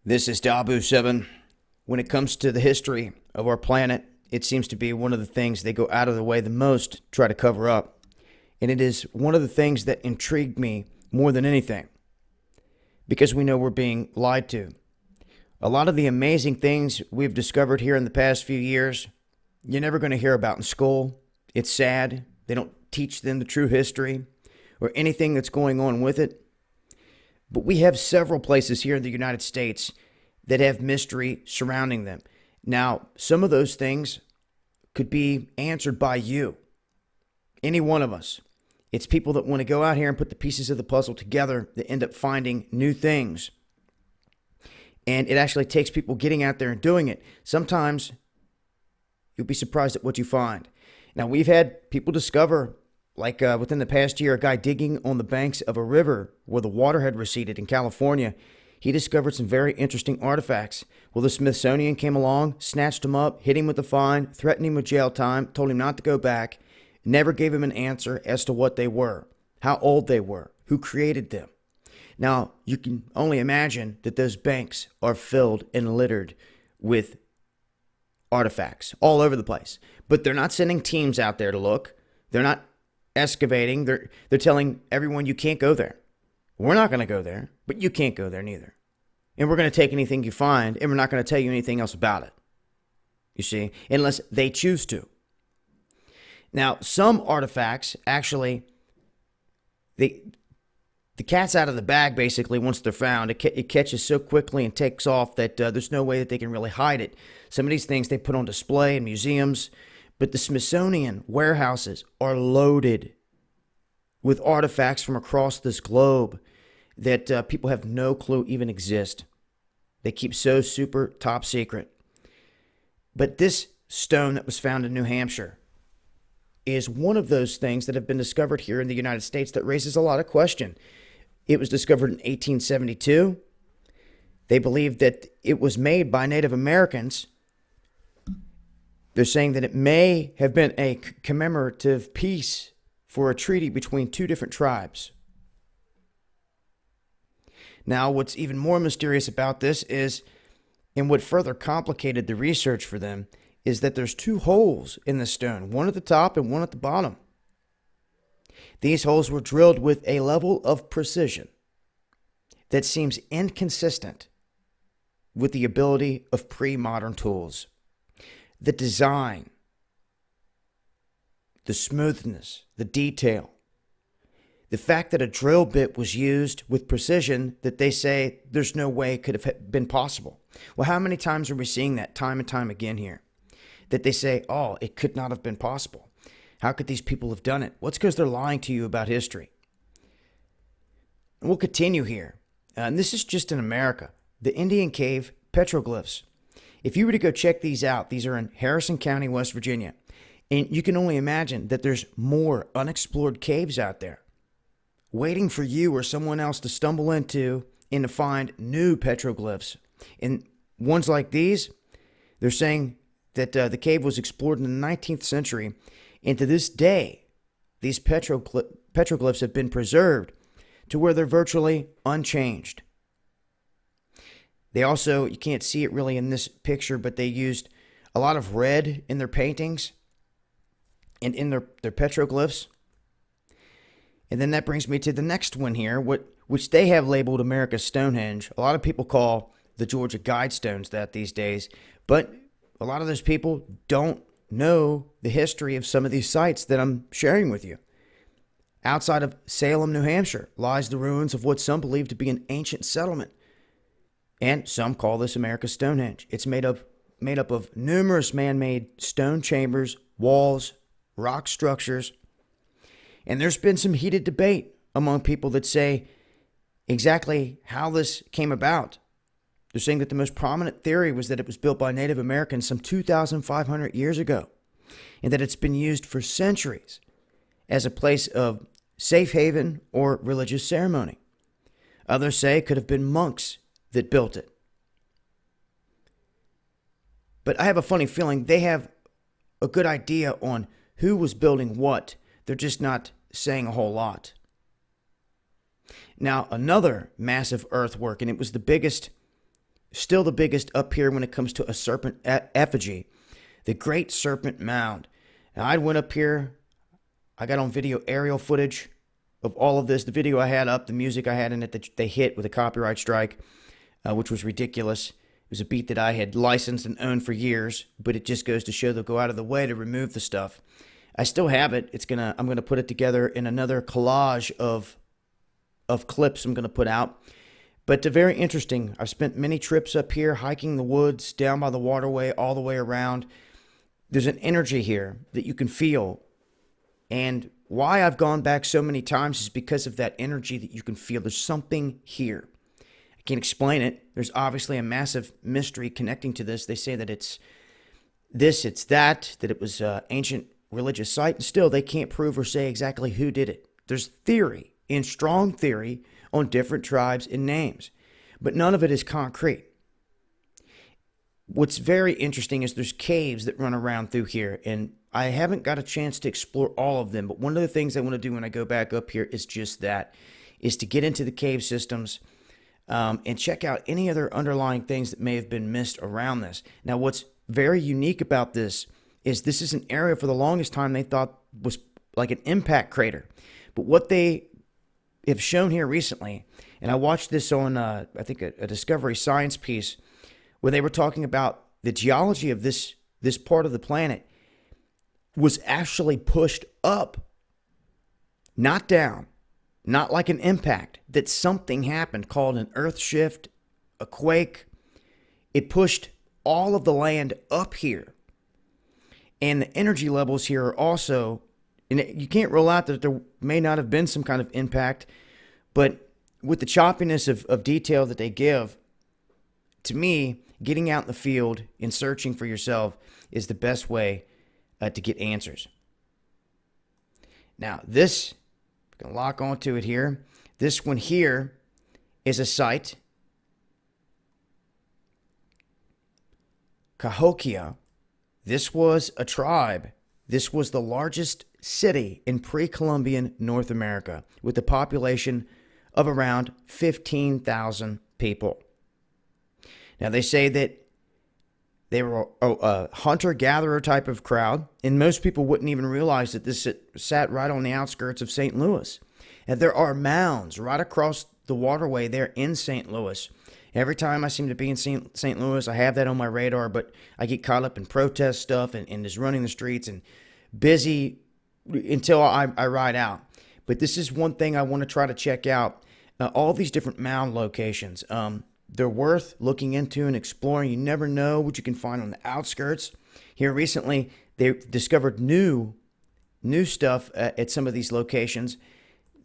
This is Dabu 7. When it comes to the history of our planet, it seems to be one of the things they go out of the way the most to try to cover up. And it is one of the things that intrigued me more than anything, because we know we're being lied to. A lot of the amazing things we've discovered here in the past few years, you're never going to hear about in school. It's sad. They don't teach them the true history or anything that's going on with it. But we have several places here in the United States that have mystery surrounding them. Now, some of those things could be answered by you, any one of us. It's people that want to go out here and put the pieces of the puzzle together that end up finding new things. And it actually takes people getting out there and doing it. Sometimes you'll be surprised at what you find. Now, we've had people discover, like within the past year, a guy digging on the banks of a river where the water had receded in California. He discovered some very interesting artifacts. Well, the Smithsonian came along, snatched him up, hit him with a fine, threatened him with jail time, told him not to go back, never gave him an answer as to what they were, how old they were, who created them. Now, you can only imagine that those banks are filled and littered with artifacts all over the place. But they're not sending teams out there to look. They're not excavating. They're telling everyone you can't go there. We're not going to go there, but you can't go there neither. And we're going to take anything you find, and we're not going to tell you anything else about it. You see, unless they choose to. Now, some artifacts actually, the cat's out of the bag basically once they're found. It catches so quickly and takes off that there's no way that they can really hide it. Some of these things they put on display in museums, but the Smithsonian warehouses are loaded with artifacts from across this globe that people have no clue even exist. They keep so super top secret. But this stone that was found in New Hampshire is one of those things that have been discovered here in the United States that raises a lot of question. It was discovered in 1872. They believe that it was made by Native Americans. They're saying that it may have been a commemorative piece for a treaty between two different tribes. Now, what's even more mysterious about this is, and what further complicated the research for them, is that there's two holes in the stone, one at the top and one at the bottom. These holes were drilled with a level of precision that seems inconsistent with the ability of pre-modern tools. The design, the smoothness, the detail, the fact that a drill bit was used with precision that they say there's no way it could have been possible. Well, how many times are we seeing that time and time again here? That they say, oh, it could not have been possible. How could these people have done it? Well, it's because they're lying to you about history. And we'll continue here. And this is just in America. The Indian cave petroglyphs. If you were to go check these out, these are in Harrison County, West Virginia. And you can only imagine that there's more unexplored caves out there waiting for you or someone else to stumble into and to find new petroglyphs. And ones like these, they're saying that the cave was explored in the 19th century. And to this day, these petroglyphs have been preserved to where they're virtually unchanged. They also, you can't see it really in this picture, but they used a lot of red in their paintings and in their petroglyphs. And then that brings me to the next one here, which they have labeled America's Stonehenge. A lot of people call the Georgia Guidestones that these days, but a lot of those people don't know the history of some of these sites that I'm sharing with you. Outside of Salem, New Hampshire, lies the ruins of what some believe to be an ancient settlement. And some call this America's Stonehenge. It's made up of numerous man-made stone chambers, walls, rock structures. And there's been some heated debate among people that say exactly how this came about. They're saying that the most prominent theory was that it was built by Native Americans some 2,500 years ago, and that it's been used for centuries as a place of safe haven or religious ceremony. Others say it could have been monks that built it. But I have a funny feeling they have a good idea on who was building what. They're just not saying a whole lot. Now, another massive earthwork, and it was the biggest Still the biggest up here when it comes to a serpent effigy, the Great Serpent Mound. Now, I went up here. I got on video aerial footage of all of this. The video I had up, the music I had in it that they hit with a copyright strike, which was ridiculous. It was a beat that I had licensed and owned for years, but it just goes to show they'll go out of the way to remove the stuff. I still have it. I'm gonna put it together in another collage of clips I'm gonna put out. But very interesting. I've spent many trips up here, hiking the woods, down by the waterway, all the way around. There's an energy here that you can feel. And why I've gone back so many times is because of that energy that you can feel. There's something here. I can't explain it. There's obviously a massive mystery connecting to this. They say that it's this, it's that it was an ancient religious site. And still, they can't prove or say exactly who did it. There's theory, and strong theory, on different tribes and names, but none of it is concrete. What's very interesting is there's caves that run around through here, and I haven't got a chance to explore all of them, but one of the things I want to do when I go back up here is just that, is to get into the cave systems and check out any other underlying things that may have been missed around this. Now, what's very unique about this is an area for the longest time they thought was like an impact crater, but what they have shown here recently, and I watched this on, I think, a Discovery Science piece, where they were talking about the geology of this part of the planet was actually pushed up, not down, not like an impact, that something happened called an earth shift, a quake. It pushed all of the land up here. And the energy levels here are also, and you can't rule out that there may not have been some kind of impact, but with the choppiness of detail that they give, to me, getting out in the field and searching for yourself is the best way to get answers. Now, this, I'm going to lock onto it here. This one here is a site, Cahokia. This was a tribe. This was the largest city in pre-Columbian North America with a population of around 15,000 people. Now, they say that they were a hunter-gatherer type of crowd, and most people wouldn't even realize that this sat right on the outskirts of St. Louis. And there are mounds right across the waterway there in St. Louis. Every time I seem to be in St. Louis, I have that on my radar, but I get caught up in protest stuff and just running the streets and busy until I ride out. But this is one thing I want to try to check out. All these different mound locations. They're worth looking into and exploring. You never know what you can find on the outskirts. Here recently, they discovered new stuff at some of these locations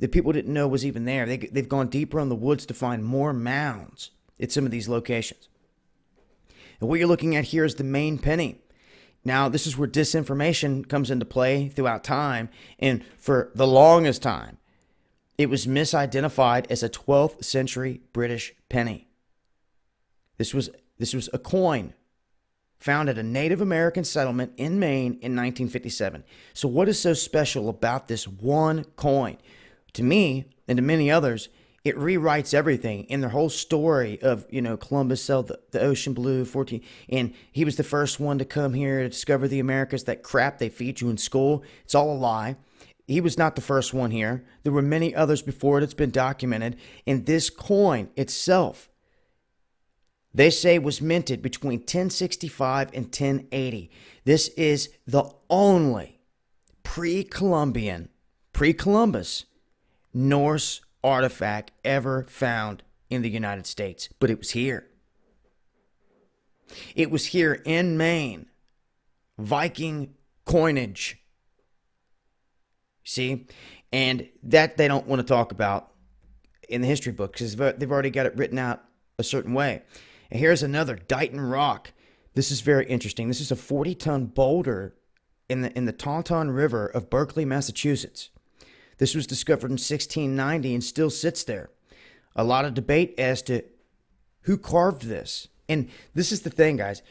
that people didn't know was even there. They've gone deeper in the woods to find more mounds at some of these locations. And what you're looking at here is the main penny. Now, this is where disinformation comes into play throughout time. And for the longest time, it was misidentified as a 12th century British penny. This was a coin found at a Native American settlement in Maine in 1957. So what is so special about this one coin? To me, and to many others, it rewrites everything in their whole story of, Columbus sailed the ocean blue, and he was the first one to come here to discover the Americas. That crap they feed you in school, it's all a lie. He was not the first one here. There were many others before it. It's been documented. And this coin itself, they say, was minted between 1065 and 1080. This is the only pre-Columbus Norse artifact ever found in the United States. But it was here. It was here in Maine. Viking coinage. See? And that they don't want to talk about in the history book because they've already got it written out a certain way. And here's another Dighton rock. This is very interesting. This is a 40-ton boulder in the Taunton River of Berkeley, Massachusetts. This was discovered in 1690 and still sits there. A lot of debate as to who carved this. And this is the thing, guys.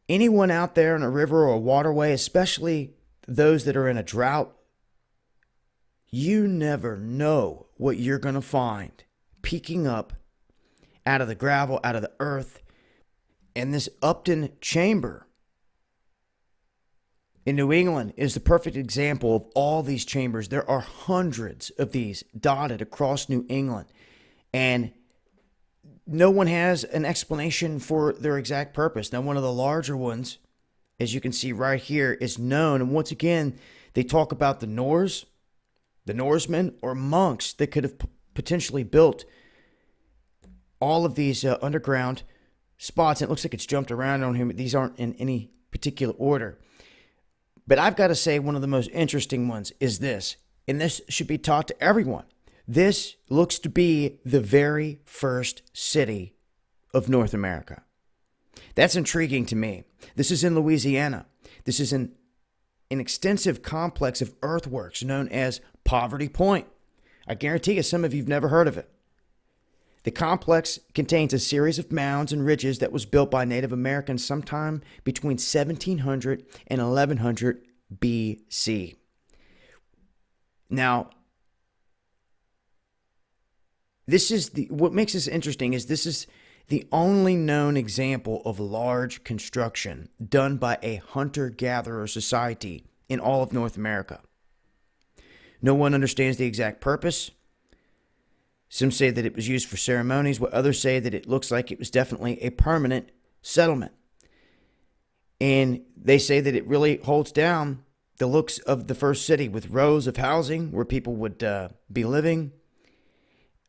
Anyone out there in a river or a waterway, especially those that are in a drought, you never know what you're going to find peeking up out of the gravel, out of the earth. And this Upton Chamber in New England is the perfect example of all these chambers. There are hundreds of these dotted across New England. And no one has an explanation for their exact purpose. Now, one of the larger ones, as you can see right here, is known. And once again, they talk about the Norsemen, or monks that could have potentially built all of these underground spots. It looks like it's jumped around on here, but these aren't in any particular order. But I've got to say, one of the most interesting ones is this, and this should be taught to everyone. This looks to be the very first city of North America. That's intriguing to me. This is in Louisiana. This is an extensive complex of earthworks known as Poverty Point. I guarantee you some of you have never heard of it. The complex contains a series of mounds and ridges that was built by Native Americans sometime between 1700 and 1100 BC. Now, what makes this interesting is this is the only known example of large construction done by a hunter-gatherer society in all of North America. No one understands the exact purpose. Some say that it was used for ceremonies, while others say that it looks like it was definitely a permanent settlement. And they say that it really holds down the looks of the first city, with rows of housing where people would be living,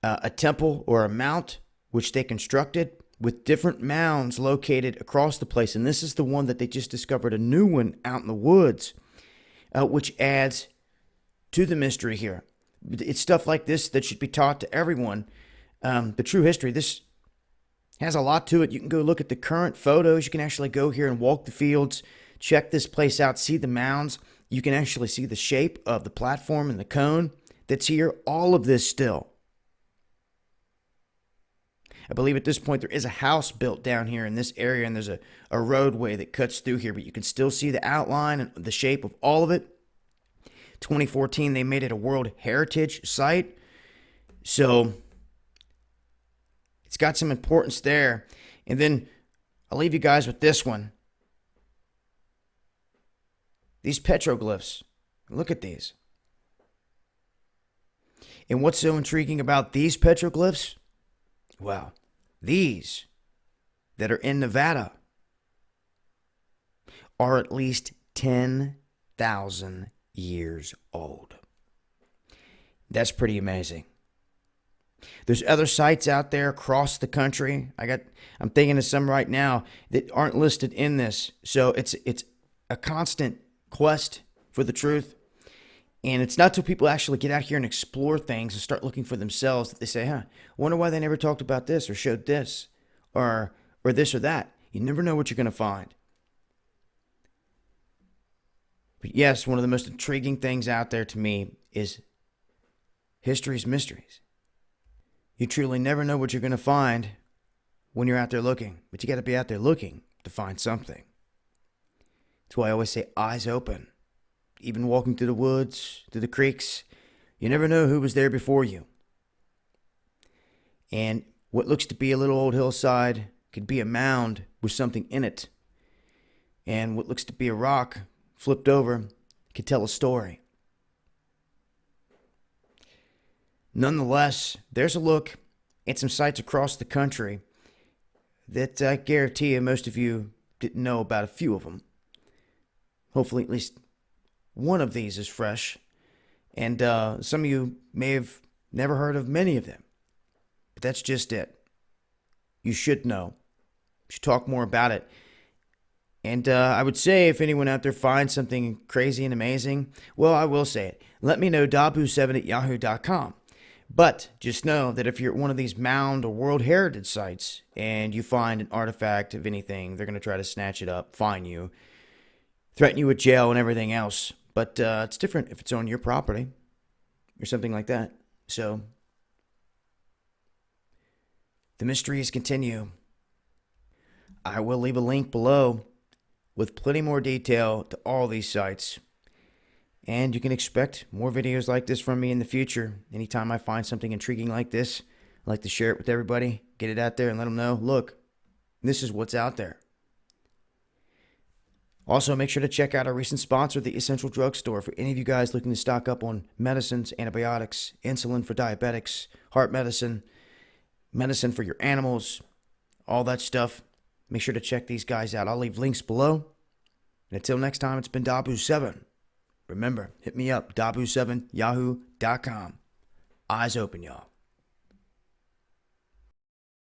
a temple or a mount which they constructed, with different mounds located across the place. And this is the one that they just discovered, a new one out in the woods, which adds to the mystery here. It's stuff like this that should be taught to everyone. The true history, this has a lot to it. You can go look at the current photos. You can actually go here and walk the fields, check this place out, see the mounds. You can actually see the shape of the platform and the cone that's here. All of this still. I believe at this point there is a house built down here in this area, and there's a roadway that cuts through here, but you can still see the outline and the shape of all of it. 2014, they made it a World Heritage Site. So it's got some importance there. And then I'll leave you guys with this one. These petroglyphs. Look at these. And what's so intriguing about these petroglyphs? Well, these that are in Nevada are at least 10,000 years old. That's pretty amazing. There's other sites out there across the country. I'm thinking of some right now that aren't listed in this. So it's a constant quest for the truth. And it's not till people actually get out here and explore things and start looking for themselves that they say, I wonder why they never talked about this or showed this or this or that. You never know what you're going to find. But yes, one of the most intriguing things out there to me is history's mysteries. You truly never know what you're going to find when you're out there looking, but you got to be out there looking to find something. That's why I always say eyes open. Even walking through the woods, through the creeks, you never know who was there before you. And what looks to be a little old hillside could be a mound with something in it. And what looks to be a rock flipped over could tell a story. Nonetheless, there's a look at some sites across the country that I guarantee you most of you didn't know about a few of them. Hopefully at least one of these is fresh, and some of you may have never heard of many of them, but that's just it. You should know. You should talk more about it. And I would say if anyone out there finds something crazy and amazing, well, I will say it. Let me know, dabu7@yahoo.com. But just know that if you're at one of these mound or World Heritage sites and you find an artifact of anything, they're going to try to snatch it up, fine you, threaten you with jail and everything else. But it's different if it's on your property or something like that. So the mysteries continue. I will leave a link below with plenty more detail to all these sites. And you can expect more videos like this from me in the future. Anytime I find something intriguing like this, I like to share it with everybody, get Get it out there and let them know, look, this is what's out there. Also, make sure to check out our recent sponsor, the Essential Drugstore, for any of you guys looking to stock up on medicines, antibiotics, insulin for diabetics, heart medicine, medicine for your animals, all that stuff. Make sure to check these guys out. I'll leave links below. And until next time, it's been Dabu7. Remember, hit me up, dabu7yahoo.com. Eyes open, y'all.